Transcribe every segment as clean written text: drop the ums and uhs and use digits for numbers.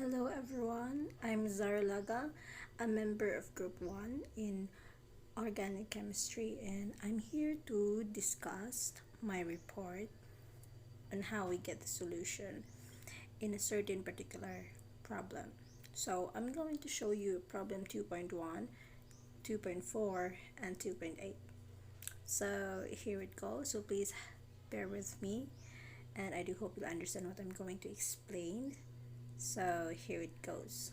Hello everyone, I'm Zara Laga, a member of Group 1 in Organic Chemistry, and I'm here to discuss my report on how we get the solution in a certain particular problem. So I'm going to show you problem 2.1, 2.4, and 2.8. So here it goes, so please bear with me, and I do hope you'll understand what I'm going to explain. So here it goes.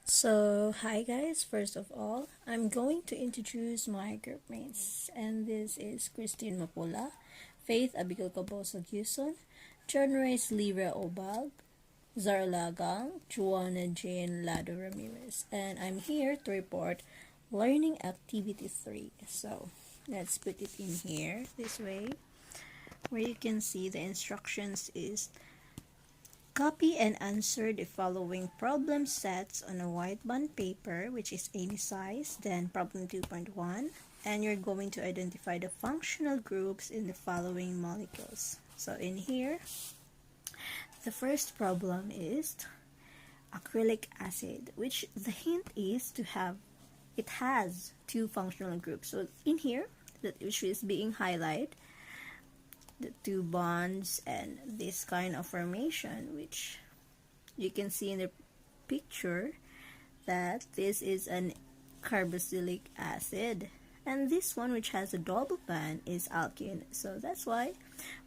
So, hi guys, first of all, I'm going to introduce my group mates, and this is Christine Mapula, Faith Abigail Caboso Guzon, John Reyes Lira Obag, Zara Lagang, Juana Jane Lado Ramirez, and I'm here to report Learning Activity 3. So, let's put it in here this way, where you can see the instructions is copy and answer the following problem sets on a white bond paper, which is any size, then problem 2.1, and you're going to identify the functional groups in the following molecules. So in here, the first problem is acrylic acid, which the hint is to have, it has two functional groups. So in here, which is being highlighted, the two bonds and this kind of formation, which you can see in the picture that this is an carboxylic acid, and this one, which has a double bond, is alkene. So that's why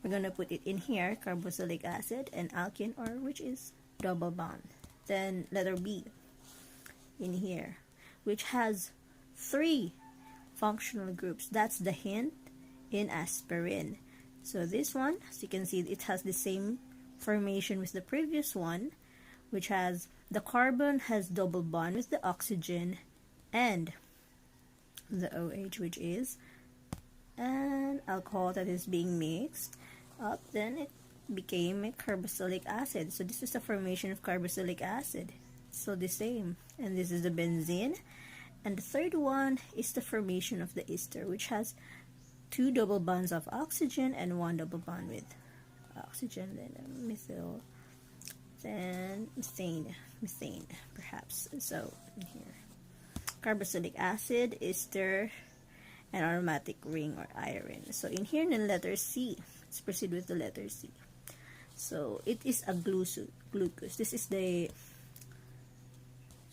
we're gonna put it in here, carboxylic acid and alkene, or which is double bond. Then letter B in here, which has three functional groups. That's the hint in aspirin. So this one, as you can see, it has the same formation with the previous one, which has the carbon has double bond with the oxygen and the OH, which is an alcohol that is being mixed up. Then it became a carboxylic acid. So this is the formation of carboxylic acid. So the same. And this is the benzene. And the third one is the formation of the ester, which has two double bonds of oxygen and one double bond with oxygen, then methyl, then methane perhaps. So here, carboxylic acid, ester, and aromatic ring or iron. So in here, the letter C. Let's proceed with the letter C. So it is a glucose. This is the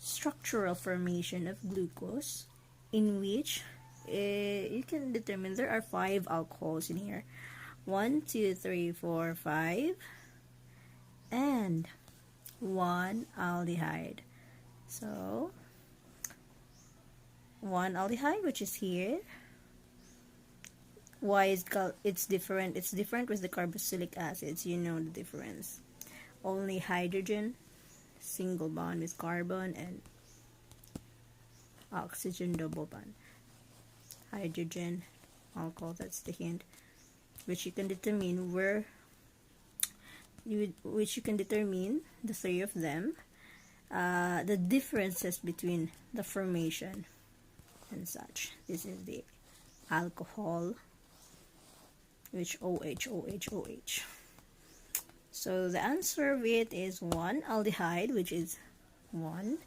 structural formation of glucose, in which you can determine there are 5 alcohols in here. 1, 2, 3, 4, 5, and 1 aldehyde. So 1 aldehyde, which is here. Why is it's different? It's different with the carboxylic acids. You know the difference. Only hydrogen, single bond with carbon, and oxygen double bond. Hydrogen, alcohol, that's the hint, which you can determine which you can determine the 3 of them, the differences between the formation and such. This is the alcohol, which OH, OH, OH. So the answer of it is 1 aldehyde, which is 1,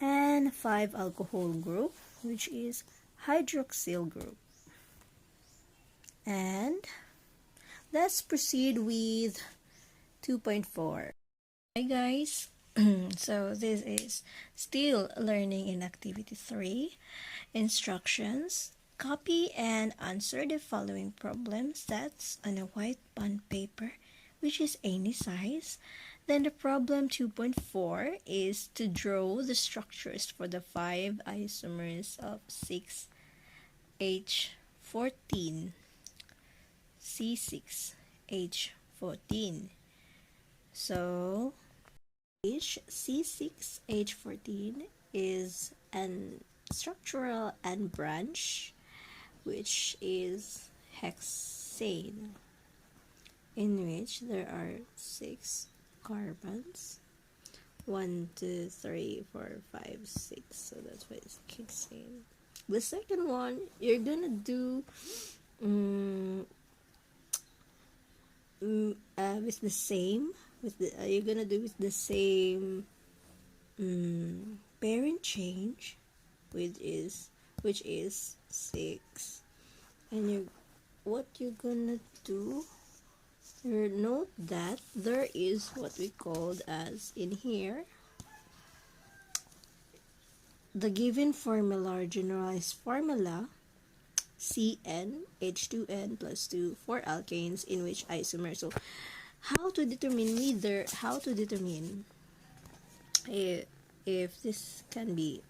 and 5 alcohol group, which is hydroxyl group. And let's proceed with 2.4. Hi guys, so this is still learning in activity 3. Instructions: copy and answer the following problem sets on a white bond paper, which is any size. Then the problem 2.4 is to draw the structures for the 5 isomers of 6H14 C6H14. So C6H14 is an structural end branch, which is hexane, in which there are 6 carbons. 1, 2, 3, 4, 5, 6. So that's why it's hexane. The second one, you're gonna do with the same, you're gonna do with the same parent change, which is 6, and what you're gonna do, you note that there is what we called as in here the given formula or generalized formula CnH2n plus 2 for alkanes in which isomer. So how to determine if this can be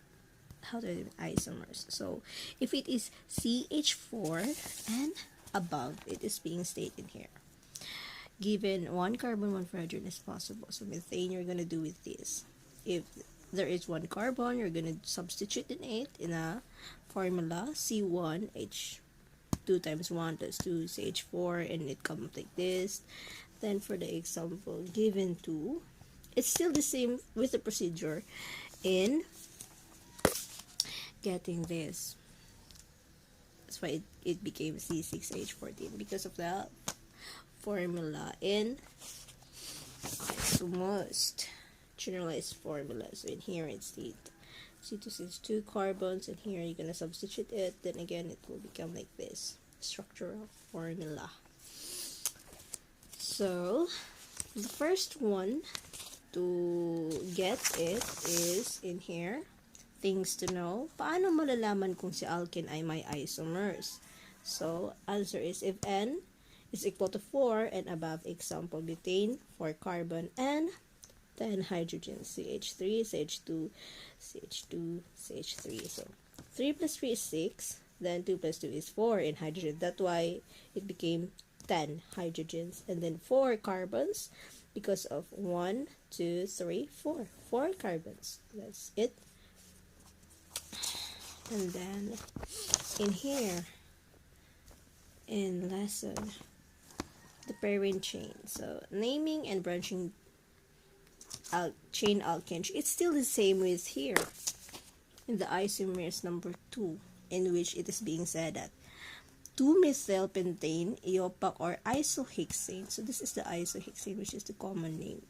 how to determine isomers. So if it is CH4 and above, it is being stated here. Given 1 carbon, 1 hydrogen is possible. So methane, you're going to do with this. If there is 1 carbon, you're going to substitute in it in a formula C1H 2 times 1 plus 2 CH4, and it comes like this. Then for the example given 2, it's still the same with the procedure in getting this. That's why it became C6H14 because of the formula in isomers, generalized formula. So in here it's the C2 carbons, and here you're gonna substitute it. Then again, it will become like this structural formula. So the first one to get it is in here. Things to know. Paano malalaman kung si alkene ay may isomers? So answer is if N is equal to 4 and above, example butane, 4 carbon and 10 hydrogen, CH3, CH2, CH2, CH3. So 3 plus 3 is 6, then 2 plus 2 is 4 in hydrogen. That's why it became 10 hydrogens, and then 4 carbons because of 1, 2, 3, 4. 4 carbons. That's it. And then in here, in lesson, the parent chain. So naming and branching chain alkane, it's still the same with here in the isomers number 2, in which it is being said that 2-methylpentane iopac or isohexane. So this is the isohexane, which is the common name.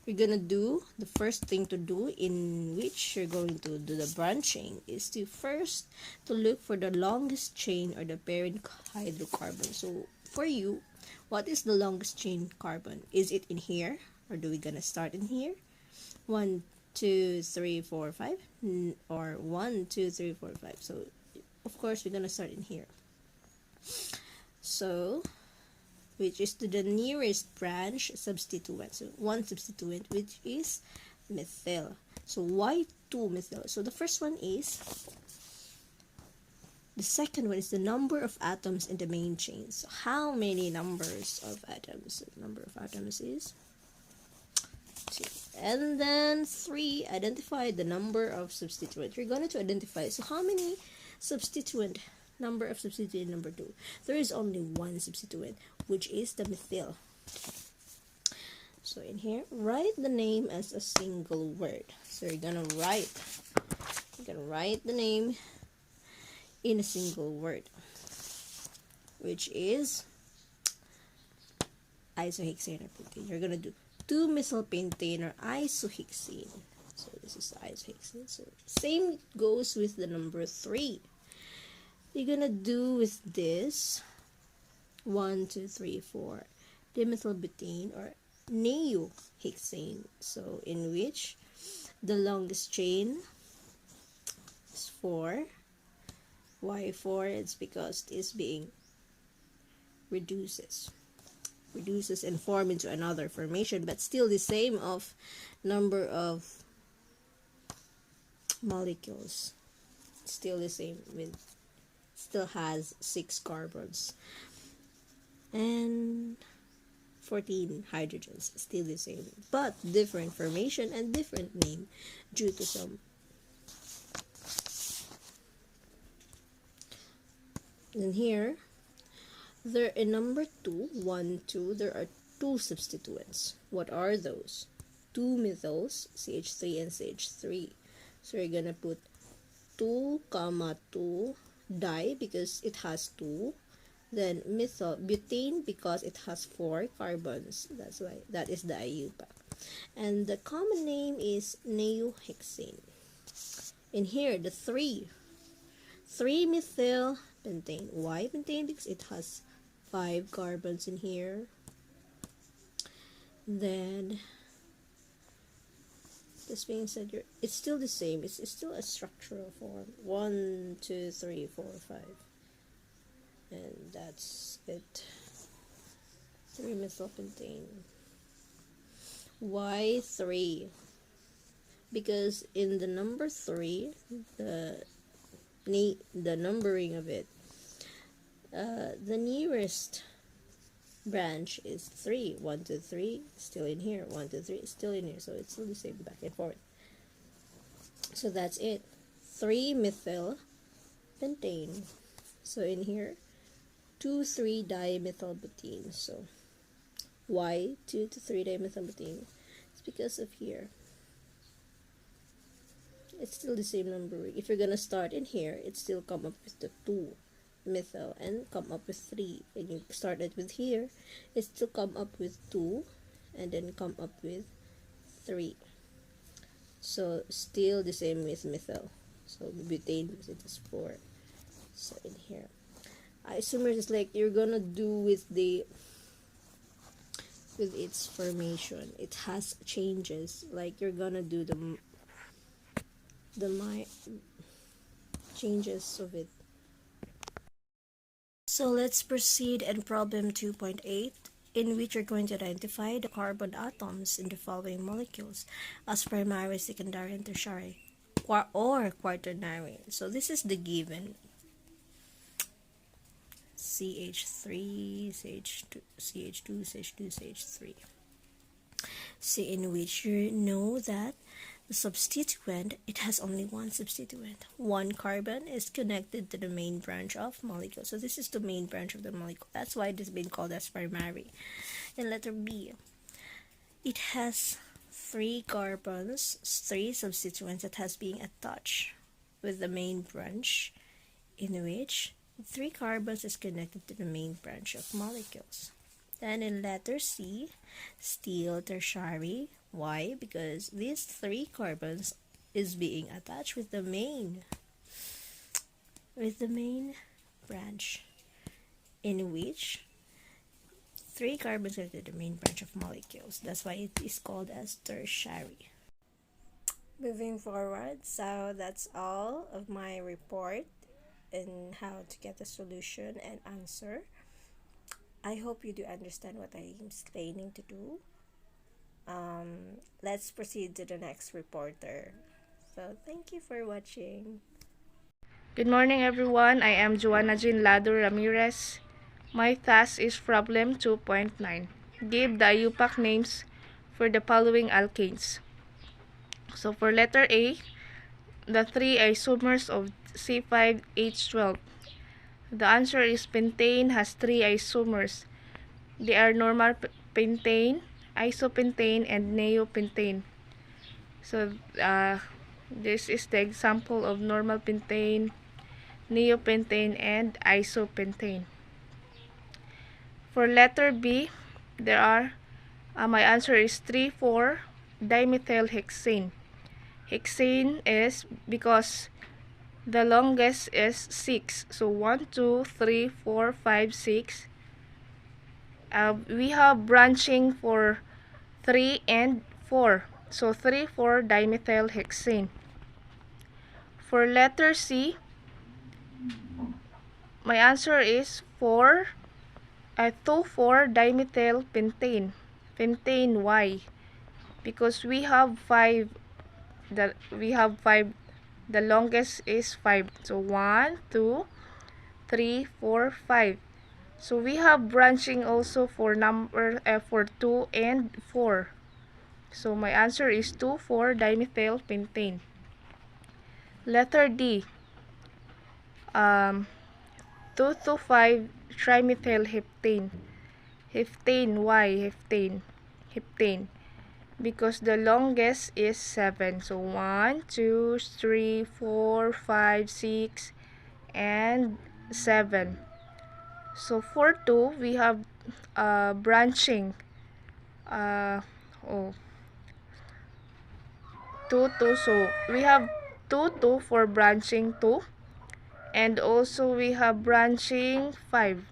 You're gonna do the first thing to do in which you're going to do the branching is to first to look for the longest chain or the parent hydrocarbon. So for you, what is the longest chain carbon? Is it in here, or do we gonna start in here? 1, 2, 3, 4, 5, or 1, 2, 3, 4, 5. So of course we're gonna start in here. So which is to the nearest branch substituent. So one substituent, which is methyl. So why 2-methyl? So the first one is, the second one is the number of atoms in the main chain. So how many numbers of atoms? The number of atoms is 2. And then 3, identify the number of substituent. You're going to identify, so how many substituent? Number of substituent number 2. There is only one substituent, which is the methyl. So in here, write the name as a single word. So you're gonna write the name in a single word, which is isohexane or pentane. You're gonna do 2-methylpentane or isohexane. So this is the isohexane. So same goes with the number 3. You're gonna do with this 1, 2, 3, 4 dimethylbutane or neohexane. So in which the longest chain is 4. Why 4? It's because it is being reduces and form into another formation, but still the same of number of molecules. Still the same with still has 6 carbons and 14 hydrogens, still the same, but different formation and different name due to some. And here, there in number 2, 1, 2, there are 2 substituents. What are those? 2 methyls, CH3 and CH3. So you're gonna put 2, 2 di because it has 2, then methyl butane because it has 4 carbons. That's why that is the IUPAC. And the common name is neohexane. In here, the 3-methyl pentane. Why pentane? Because it has 5 carbons in here. Then this being said, it's still the same. It's still a structural form. 1, 2, 3, 4, 5. And that's it. 3-methylpentane. Why 3? Because in the number 3, the numbering of it, the nearest branch is 3. 1, 2, 3, still in here. 1, 2, 3, still in here. So it's still the same back and forth. So that's it. 3-methylpentane. So in here, 2,3-dimethylbutene. So why 2,3-dimethylbutene? It's because of here. It's still the same numbering. If you're gonna start in here, it still come up with the 2-methyl and come up with 3. And you start it with here, it still come up with 2 and then come up with 3. So still the same with methyl. So butane, because it is 4. So in here, isomers is like you're gonna do with its formation. It has changes. Like you're gonna do the changes of it. So let's proceed in problem 2.8, in which you're going to identify the carbon atoms in the following molecules as primary, secondary, and tertiary, or quaternary. So this is the given. CH3, CH2, CH2, CH2, CH3. So in which you know that the substituent, it has only one substituent. One carbon is connected to the main branch of molecule. So this is the main branch of the molecule. That's why it has been called as primary. In letter B, it has 3 carbons, 3 substituents that has been attached with the main branch, in which 3 carbons is connected to the main branch of molecules. Then in letter C, still tertiary. Why? Because these 3 carbons is being attached with the main branch, in which 3 carbons are to the main branch of molecules. That's why it is called as tertiary. Moving forward, so that's all of my report and how to get the solution and answer. I hope you do understand what I am explaining to do. Let's proceed to the next reporter. So thank you for watching. Good morning everyone, I am Joanna Jean Lado Ramirez. My task is problem 2.9. Give the IUPAC names for the following alkanes. So for letter A, the 3 isomers of C5H12. The answer is pentane has 3 isomers. They are normal pentane, isopentane, and neopentane. So this is the example of normal pentane, neopentane, and isopentane. For letter B, there are my answer is 3,4-dimethylhexane. Hexane is because the longest is 6. So 1, 2, 3, 4, 5, 6. We have branching for 3 and 4. So 3,4-dimethylhexane. For letter C, my answer is 2,4-dimethylpentane. Pentane, why? Because we have 5. The longest is 5. So 1, 2, 3, 4, 5. So we have branching also for number for 2 and 4. So my answer is 2,4-dimethylpentane. Letter D, 2,2,5-trimethylheptane. Heptane, why heptane? Heptane, because the longest is 7. So 1, 2, 3, 4, 5, 6, and 7. So for 2, we have branching. 2, 2. So we have 2, 2 for branching 2. And also we have branching 5.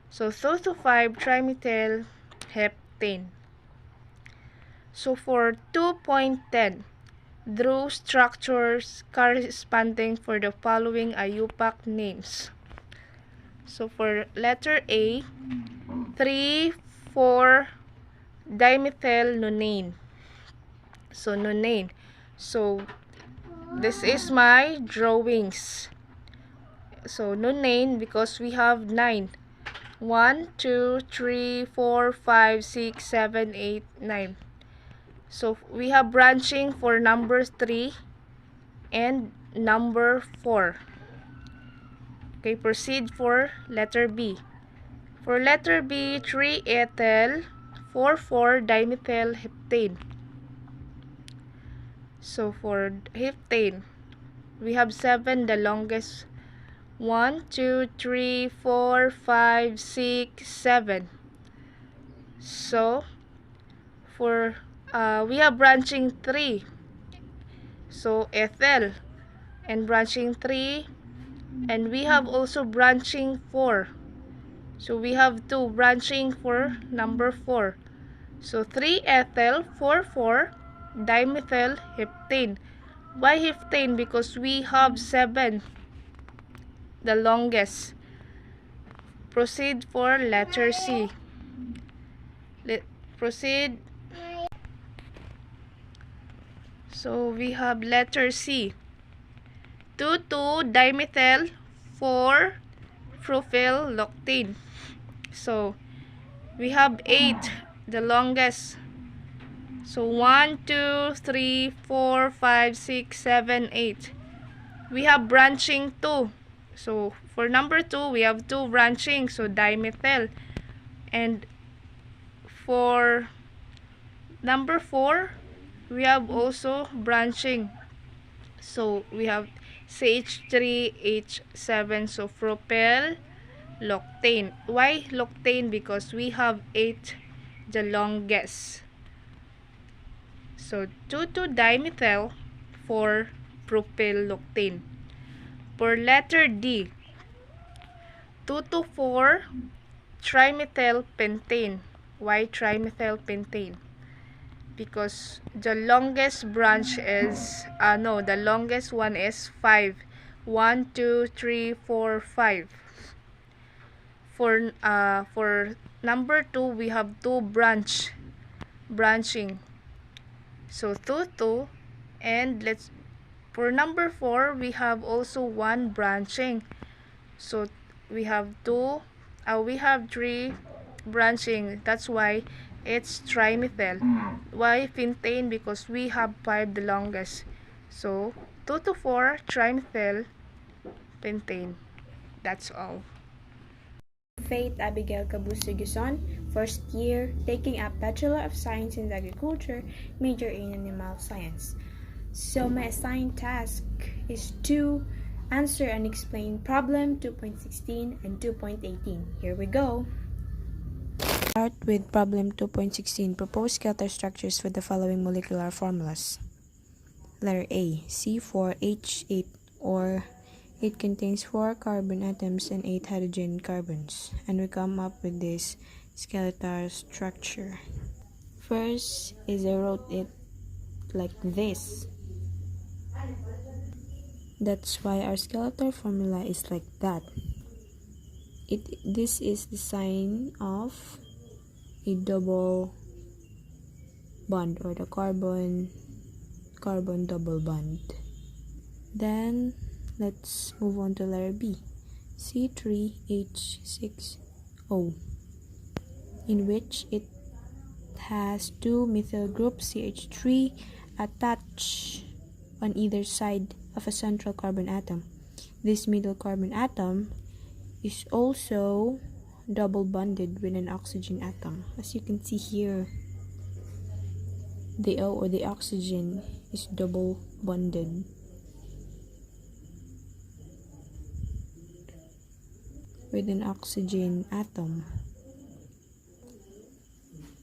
So 2 to 5 trimethyl heptane. So for 2.10, draw structures corresponding for the following IUPAC names. So for letter A, 3,4 dimethyl nonane. So nonane. So this is my drawings. So nonane because we have 9. 1, 2, 3, 4, 5, 6, 7, 8, 9. So we have branching for number 3 and number 4. Okay, proceed for letter B. For letter B, 3-ethyl 4,4 dimethyl heptane. So for heptane, we have 7, the longest. 1, 2, 3, 4, 5, 6, 7. So for we have branching 3. So ethyl and branching 3, and we have also branching 4. So we have 2 branching for number 4. So 3-ethyl 4,4 dimethyl heptane. Why heptane? Because we have 7, the longest. Proceed for letter C. Proceed. So we have letter C. 2,2 dimethyl 4 propyl loctane. So we have 8, the longest. So 1, 2, 3, 4, 5, 6, 7, 8. We have branching 2. So for number 2, we have 2 branching, so dimethyl. And for number 4, we have also branching. So we have CH3H7, so propyl loctane. Why loctane? Because we have 8, the longest. So 2,2-dimethyl for propyl loctane. For letter D, 2,4 trimethyl pentane. Why trimethyl pentane? Because the longest branch is the longest one is 5. 1, 2, 3, 4, 5. For number 2, we have 2 branching. So 2, 2, and for number 4, we have also 1 branching. So we have 3 branching. That's why it's trimethyl. Why pentane? Because we have 5, the longest. So 2 to 4 trimethyl pentane. That's all. Faith Abigail Cabusiguson, first year, taking up Bachelor of Science in Agriculture, major in Animal Science. So my assigned task is to answer and explain problem 2.16 and 2.18. Here we go. Start with problem 2.16. Propose scatter structures for the following molecular formulas. Letter A, C4H8, or it contains 4 carbon atoms and 8 hydrogen carbons, and we come up with this skeletal structure. First is I wrote it like this. That's why our skeletal formula is like that. This is the sign of a double bond, or the carbon double bond. Then let's move on to letter B, C3H6O, in which it has 2 methyl groups CH3 attached on either side of a central carbon atom. This middle carbon atom is also double bonded with an oxygen atom. As you can see here, the O, or the oxygen, is double bonded. With an oxygen atom.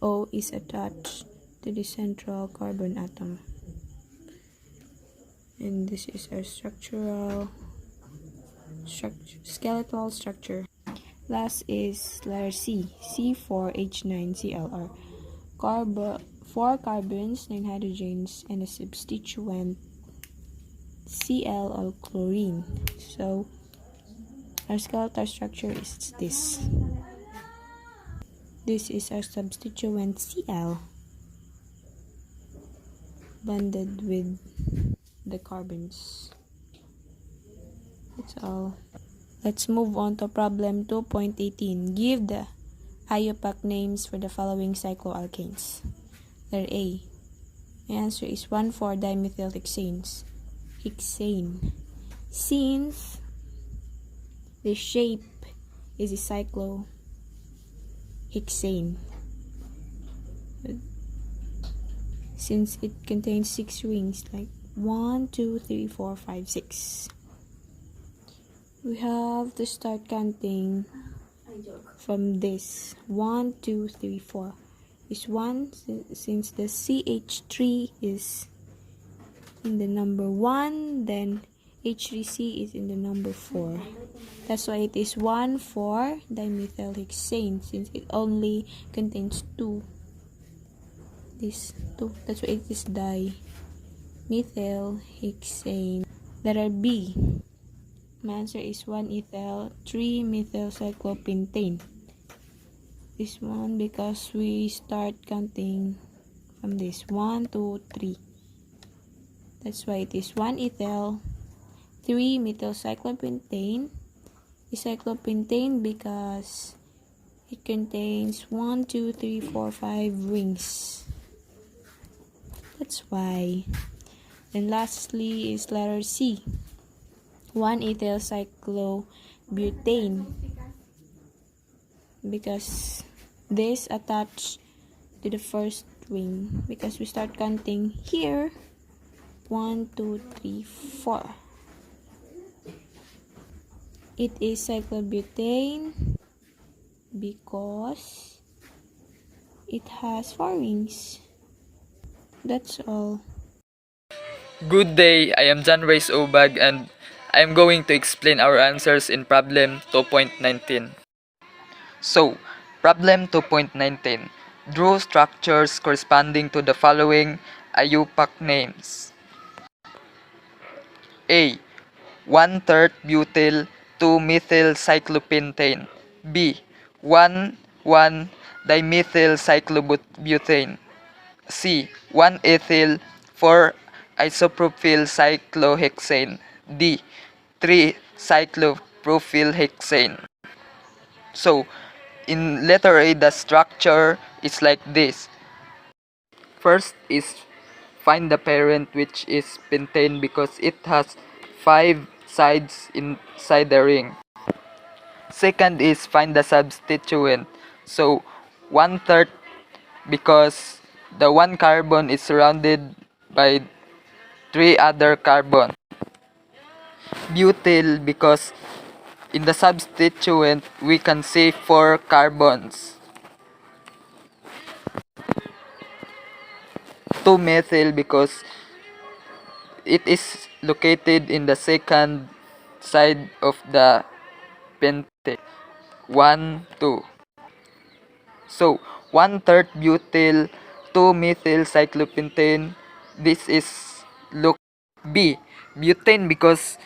O is attached to the central carbon atom. And this is our skeletal structure. Last is letter C4H9ClR. 4 carbons, 9 hydrogens, and a substituent Cl or chlorine. So our skeletal structure is this. This is our substituent Cl bonded with the carbons. That's all. Let's move on to problem 2.18. Give the IUPAC names for the following cycloalkanes. Letter A. My answer is 1,4-dimethylhexanes. Hexane. Since the shape is a cyclohexane, since it contains 6 rings, like 1, 2, 3, 4, 5, 6. We have to start counting from this. 1, 2, 3, 4 is 1, since the CH3 is in the number 1, then H3C is in the number 4. That's why it is 1,4-dimethylhexane, since it only contains 2. This 2. That's why it is dimethylhexane. Letter B. My answer is 1-ethyl 3-methylcyclopentane. This one because we start counting from this 1, 2, 3. That's why it is 1-ethyl 3-methylcyclopentane. Is cyclopentane because it contains 1, 2, 3, 4, 5 rings. That's why. And lastly is letter C. 1-ethyl cyclobutane, because this attached to the first ring, because we start counting here 1, 2, 3, 4. It is cyclobutane because it has 4 rings. That's all. Good day, I am John Reyes Obag and I am going to explain our answers in problem 2.19. So, problem 2.19. Draw structures corresponding to the following IUPAC names. A. 1/3 butyl 2-methylcyclopentane. B. 1,1-dimethylcyclobutane. C. 1-ethyl 4-isopropyl cyclohexane. D. 3-cyclopropylhexane. So, in letter A, the structure is like this. First is find the parent, which is pentane because it has 5 sides inside the ring. Second is find the substituent. So, 1/3 because the one carbon is surrounded by 3 other carbon. Butyl because in the substituent we can see 4 carbons. 2-methyl because it is located in the second side of the pentane. 1, 2. So, 1/3 butyl 2-methylcyclopentane. This is look B. Butane because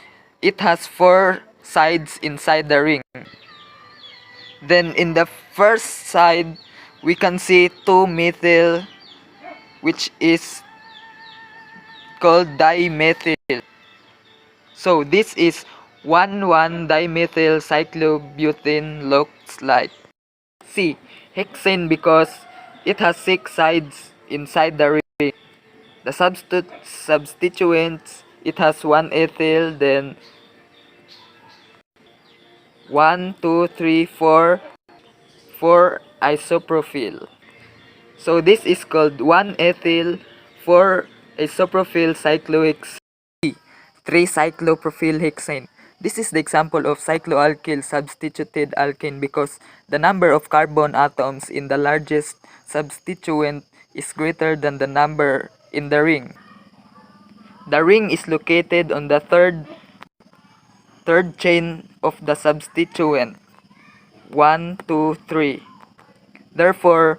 it has 4 sides inside the ring. Then in the first side, we can see 2-methyl, which is called dimethyl. So this is 1,1-dimethylcyclobutane looks like. C. Hexane because it has 6 sides inside the ring. The substituents, it has 1-ethyl, then 1, 2, 3, 4, 4 isopropyl. So this is called 1-ethyl 4-isopropyl cyclohexane. 3-cyclopropylhexane. This is the example of cycloalkyl substituted alkane because the number of carbon atoms in the largest substituent is greater than the number in the ring. The ring is located on the third chain of the substituent 1, 2, 3. Therefore,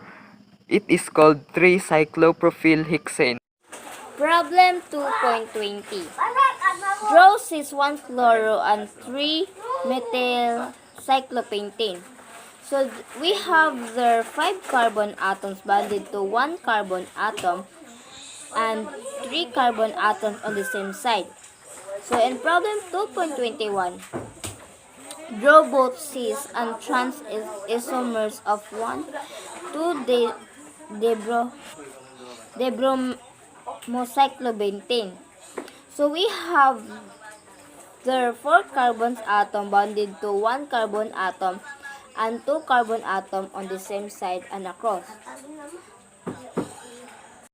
it is called 3-cyclopropyl hexane. Problem 2.20. Draw cis-1-fluoro and 3-methyl-cyclopentane. So we have their 5 carbon atoms bonded to 1 carbon atom and 3 carbon atoms on the same side. So in problem 2.21, draw both cis and trans isomers of 1, 2 debromocyclobentane. So we have their 4 carbon atom bonded to 1 carbon atom and 2 carbon atom on the same side and across.